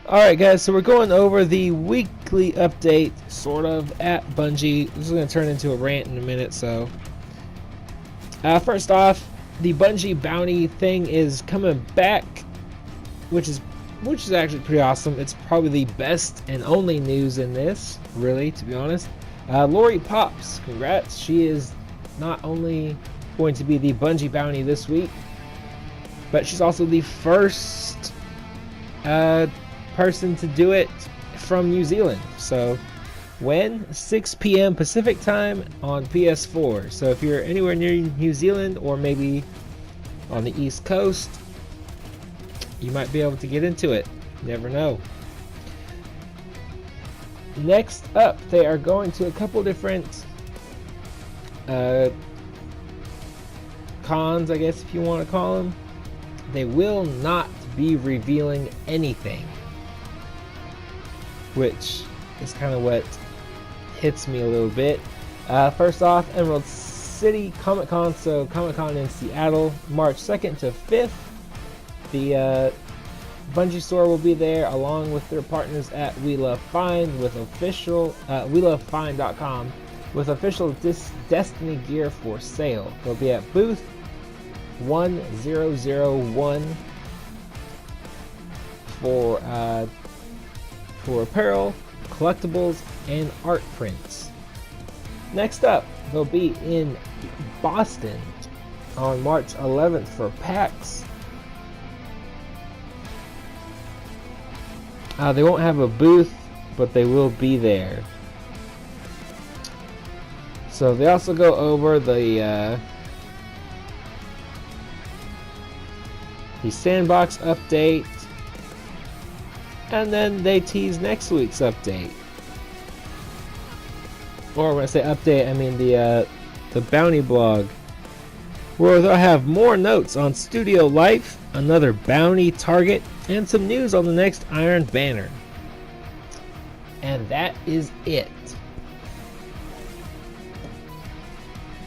Alright guys, so we're going over the weekly update, sort of, at Bungie. This is going to turn into a rant in a minute, so... first off, the Bungie bounty thing is coming back, which is actually pretty awesome. It's probably the best and only news in this, really, to be honest. Lori Pops, congrats. She is not only going to be the Bungie bounty this week, but she's also the first person to do it from New Zealand. So when 6 p.m. Pacific time on PS4. So if you're anywhere near New Zealand or maybe on the East Coast, you might be able to get into it. Never know. Next up, they are going to a couple different cons, I guess, if you want to call them. They will not be revealing anything, which is kind of what hits me a little bit. First off, Emerald City Comic Con, so Comic Con in Seattle, March 2nd to 5th. The Bungie store will be there along with their partners at We Love Find with official WeLoveFind.com with official Destiny gear for sale. They'll be at booth 1001 for apparel, collectibles, and art prints. Next up, they'll be in Boston on March 11th for PAX. They won't have a booth, but they will be there. So they also go over the sandbox update, and then they tease next week's update. Or when I say update, I mean the bounty blog, where they'll have more notes on studio life, another bounty target, and some news on the next Iron Banner. And that is it.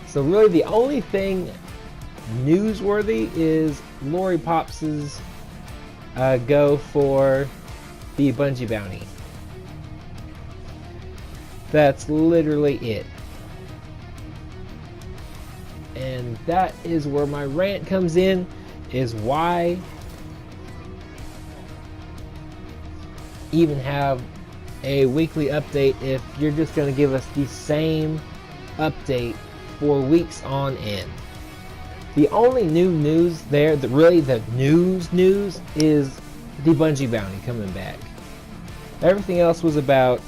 So really the only thing newsworthy is Lori Pops's go for the Bungie bounty. That's literally it. And that is where my rant comes in, is why even have a weekly update if you're just going to give us the same update for weeks on end. The only new news there, really the news is the Bungie bounty coming back. Everything else was about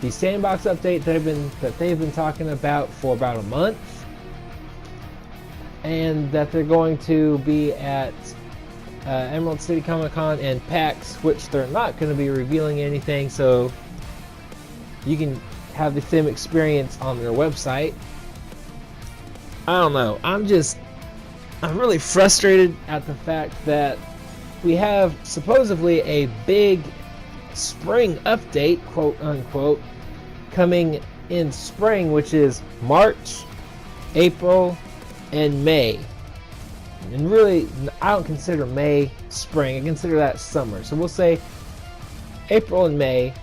the sandbox update that they've been talking about for about a month, and that they're going to be at Emerald City Comic Con and PAX, which they're not going to be revealing anything, so you can have the same experience on their website. I don't know. I'm really frustrated at the fact that we have supposedly a big spring update, quote unquote, coming in spring, which is March, April, and May. And really, I don't consider May spring. I consider that summer. So we'll say April and May,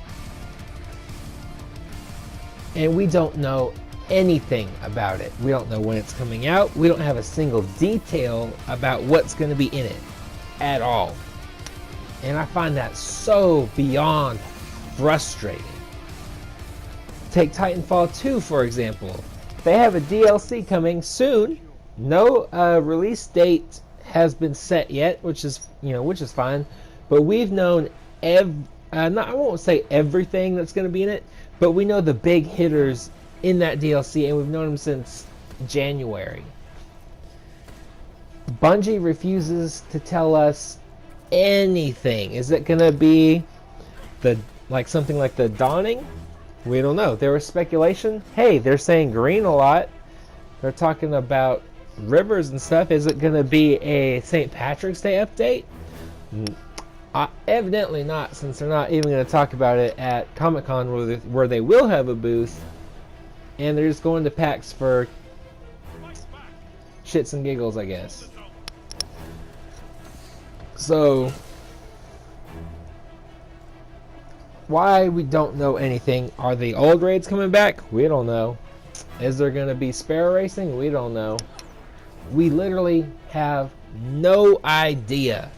and we don't know anything about it. We don't know when it's coming out. We don't have a single detail about what's going to be in it at all. And I find that so beyond frustrating. Take Titanfall 2 for example. They have a DLC coming soon. No release date has been set yet, which is fine. But we've known I won't say everything that's going to be in it, but we know the big hitters in that DLC, and we've known them since January. Bungie refuses to tell us anything. Is it going to be something like the Dawning? We don't know. There was speculation. Hey, they're saying green a lot. They're talking about rivers and stuff. Is it going to be a St. Patrick's Day update? Evidently not, since they're not even going to talk about it at Comic-Con, where they will have a booth, and they're just going to PAX for shits and giggles, I guess. So why we don't know anything. Are the old raids coming back? We don't know. Is there going to be sparrow racing? We don't know. We literally have no idea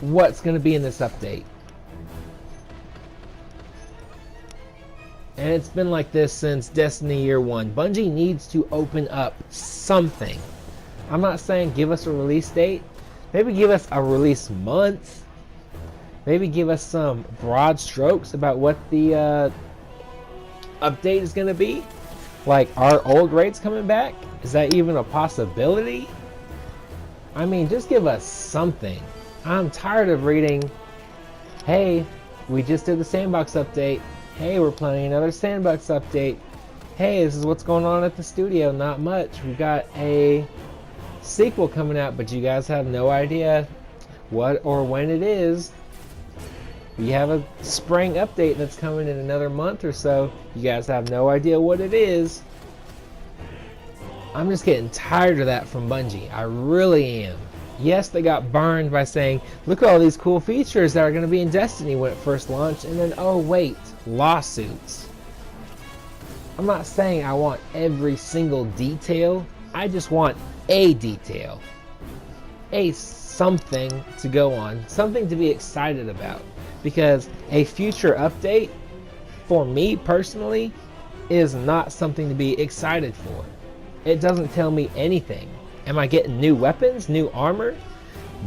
what's going to be in this update. And it's been like this since Destiny Year 1. Bungie needs to open up something. I'm not saying give us a release date. Maybe give us a release month. Maybe give us some broad strokes about what the update is going to be. Like, are old raids coming back? Is that even a possibility? I mean, just give us something. I'm tired of reading, hey, we just did the sandbox update. Hey, we're planning another sandbox update. Hey, this is what's going on at the studio. Not much. We got a sequel coming out, but you guys have no idea what or when it is. We have a spring update that's coming in another month or so. You guys have no idea what it is. I'm just getting tired of that from Bungie. I really am. Yes, they got burned by saying, look at all these cool features that are going to be in Destiny when it first launched, and then, oh wait, lawsuits. I'm not saying I want every single detail. I just want a detail. Something to go on. Something to be excited about. Because a future update, for me personally, is not something to be excited for. It doesn't tell me anything. Am I getting new weapons, new armor,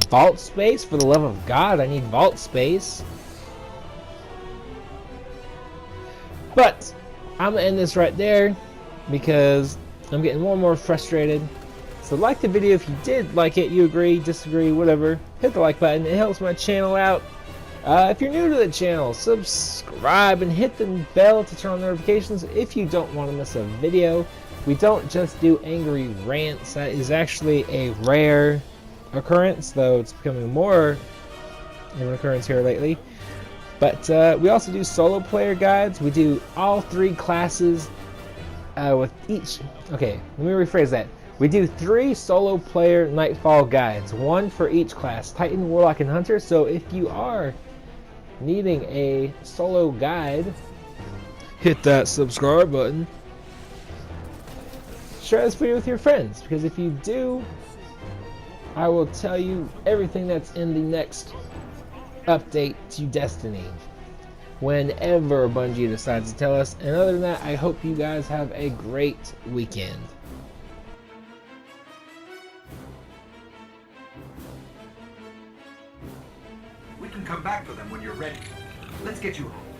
vault space? For the love of God, I need vault space. But I'm gonna end this right there because I'm getting more and more frustrated. So like the video if you did like it, you agree, disagree, whatever. Hit the like button, it helps my channel out. If you're new to the channel, subscribe and hit the bell to turn on notifications if you don't want to miss a video. We don't just do angry rants. That is actually a rare occurrence, though it's becoming more of an occurrence here lately. But we also do solo player guides. We do all 3 classes with each. Okay, let me rephrase that. We do 3 solo player Nightfall guides, 1 for each class, Titan, Warlock, and Hunter. So if you are needing a solo guide, hit that subscribe button. Share this video with your friends, because if you do, I will tell you everything that's in the next update to Destiny whenever Bungie decides to tell us. And other than that, I hope you guys have a great weekend. We can come back for them when you're ready. Let's get you home.